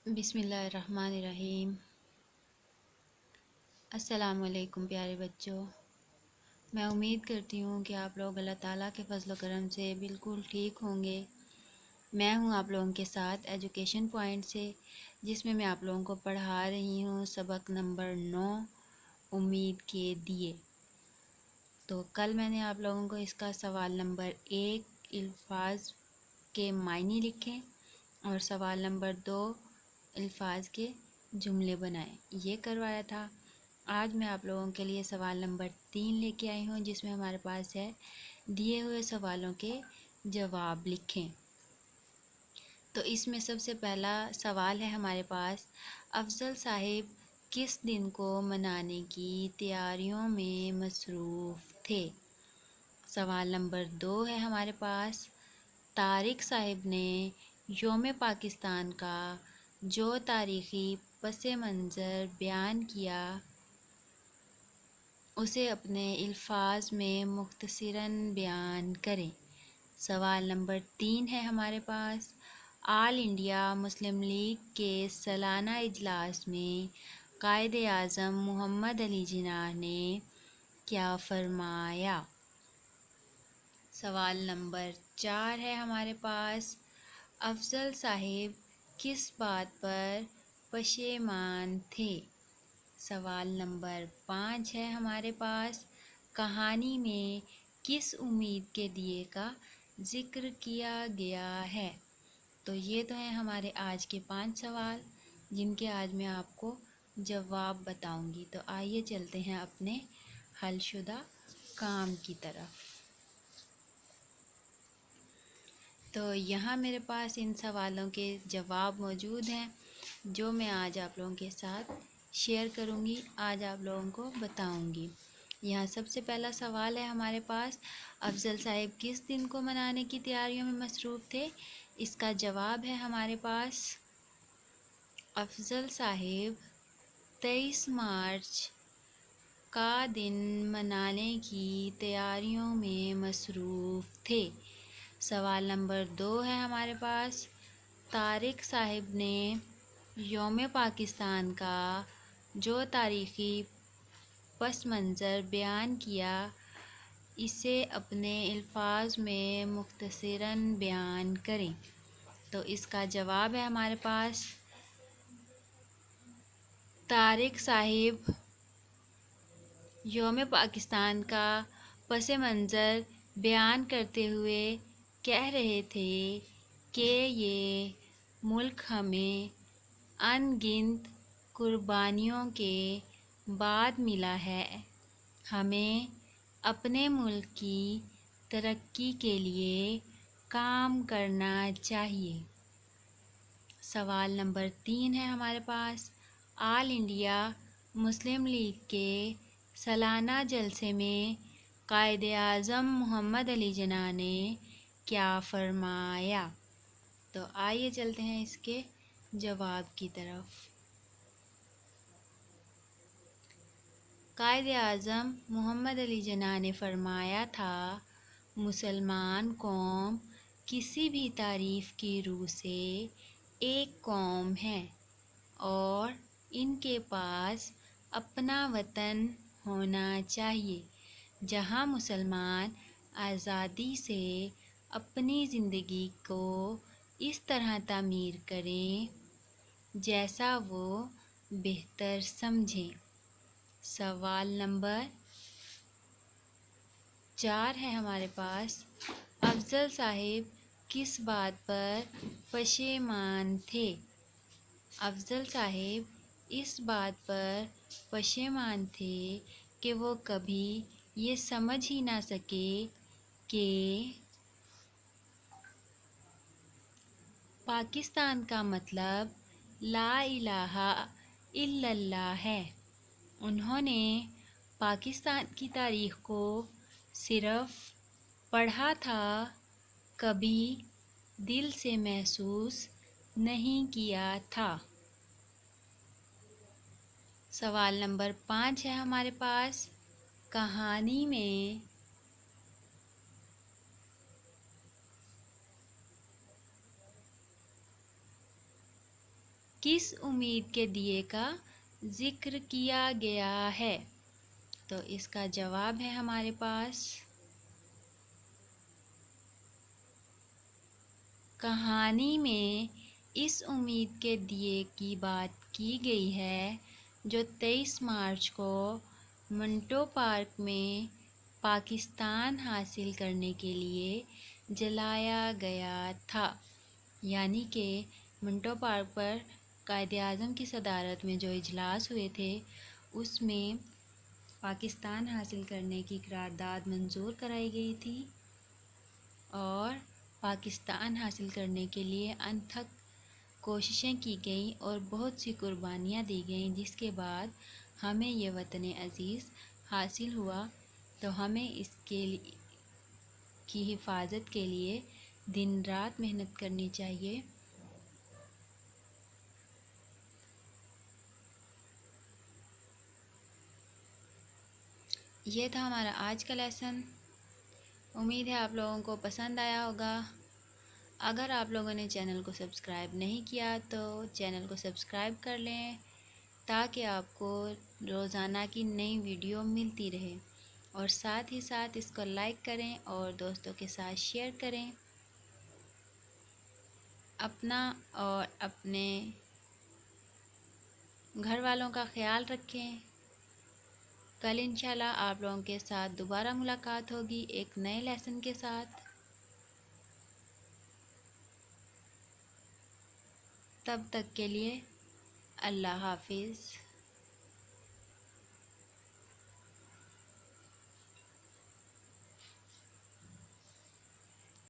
بسم اللہ الرحمن الرحیم۔ السلام علیکم پیارے بچوں، میں امید کرتی ہوں کہ آپ لوگ اللہ تعالیٰ کے فضل و کرم سے بالکل ٹھیک ہوں گے۔ میں ہوں آپ لوگوں کے ساتھ ایجوکیشن پوائنٹ سے، جس میں آپ لوگوں کو پڑھا رہی ہوں سبق نمبر 9 امید کے دیے۔ تو کل میں نے آپ لوگوں کو اس کا سوال نمبر 1 الفاظ کے معنی لکھیں اور سوال نمبر 2 الفاظ کے جملے بنائیں، یہ کروایا تھا۔ آج میں آپ لوگوں کے لیے سوال نمبر 3 لے کے آئی ہوں، جس میں ہمارے پاس ہے دیے ہوئے سوالوں کے جواب لکھیں۔ تو اس میں سب سے پہلا سوال ہے ہمارے پاس، افضل صاحب کس دن کو منانے کی تیاریوں میں مصروف تھے؟ سوال نمبر 2 ہے ہمارے پاس، طارق صاحب نے یوم پاکستان کا جو تاریخی پس منظر بیان کیا اسے اپنے الفاظ میں مختصراً بیان کریں۔ سوال نمبر 3 ہے ہمارے پاس، آل انڈیا مسلم لیگ کے سالانہ اجلاس میں قائد اعظم محمد علی جناح نے کیا فرمایا؟ سوال نمبر 4 ہے ہمارے پاس، افضل صاحب کس بات پر پشیمان تھے؟ سوال نمبر 5 ہے ہمارے پاس، کہانی میں کس امید کے دیے کا ذکر کیا گیا ہے؟ تو یہ تو ہیں ہمارے آج کے 5 سوال، جن کے آج میں آپ کو جواب بتاؤں گی۔ تو آئیے چلتے ہیں اپنے حل شدہ کام کی طرف۔ تو یہاں میرے پاس ان سوالوں کے جواب موجود ہیں، جو میں آج آپ لوگوں کے ساتھ شیئر کروں گی، آج آپ لوگوں کو بتاؤں گی۔ یہاں سب سے پہلا سوال ہے ہمارے پاس، افضل صاحب کس دن کو منانے کی تیاریوں میں مصروف تھے؟ اس کا جواب ہے ہمارے پاس، افضل صاحب 23 مارچ کا دن منانے کی تیاریوں میں مصروف تھے۔ سوال نمبر 2 ہے ہمارے پاس، طارق صاحب نے یوم پاکستان کا جو تاریخی پس منظر بیان کیا اسے اپنے الفاظ میں مختصراً بیان کریں۔ تو اس کا جواب ہے ہمارے پاس، طارق صاحب یوم پاکستان کا پس منظر بیان کرتے ہوئے کہہ رہے تھے کہ یہ ملک ہمیں ان گنت قربانیوں کے بعد ملا ہے، ہمیں اپنے ملک کی ترقی کے لیے کام کرنا چاہیے۔ سوال نمبر 3 ہے ہمارے پاس، آل انڈیا مسلم لیگ کے سالانہ جلسے میں قائد اعظم محمد علی جناح نے کیا فرمایا؟ تو آئیے چلتے ہیں اس کے جواب کی طرف۔ قائد اعظم محمد علی جناح نے فرمایا تھا، مسلمان قوم کسی بھی تعریف کی روح سے ایک قوم ہے اور ان کے پاس اپنا وطن ہونا چاہیے، جہاں مسلمان آزادی سے اپنی زندگی کو اس طرح تعمیر کریں جیسا وہ بہتر سمجھیں۔ سوال نمبر 4 ہے ہمارے پاس، افضل صاحب کس بات پر پشیمان تھے؟ افضل صاحب اس بات پر پشیمان تھے کہ وہ کبھی یہ سمجھ ہی نہ سکے کہ پاکستان کا مطلب لا الہ الا اللہ ہے۔ انہوں نے پاکستان کی تاریخ کو صرف پڑھا تھا، کبھی دل سے محسوس نہیں کیا تھا۔ سوال نمبر 5 ہے ہمارے پاس، کہانی میں کس امید کے دیے کا ذکر کیا گیا ہے؟ تو اس کا جواب ہے ہمارے پاس کہانی میں اس امید کے دیے کی بات کی گئی ہے جو 23 مارچ کو منٹو پارک میں پاکستان حاصل کرنے کے لیے جلایا گیا تھا۔ یعنی کہ منٹو پارک پر قائد اعظم کی صدارت میں جو اجلاس ہوئے تھے اس میں پاکستان حاصل کرنے کی قرارداد منظور کرائی گئی تھی اور پاکستان حاصل کرنے کے لیے انتھک کوششیں کی گئیں اور بہت سی قربانیاں دی گئیں، جس کے بعد ہمیں یہ وطن عزیز حاصل ہوا۔ تو ہمیں اس کی حفاظت کے لیے دن رات محنت کرنی چاہیے۔ یہ تھا ہمارا آج کا لیسن۔ امید ہے آپ لوگوں کو پسند آیا ہوگا۔ اگر آپ لوگوں نے چینل کو سبسکرائب نہیں کیا تو چینل کو سبسکرائب کر لیں تاکہ آپ کو روزانہ کی نئی ویڈیو ملتی رہے، اور ساتھ ہی ساتھ اس کو لائک کریں اور دوستوں کے ساتھ شیئر کریں۔ اپنا اور اپنے گھر والوں کا خیال رکھیں۔ کل انشاءاللہ آپ لوگوں کے ساتھ دوبارہ ملاقات ہوگی ایک نئے لیسن کے ساتھ۔ تب تک کے لیے اللہ حافظ۔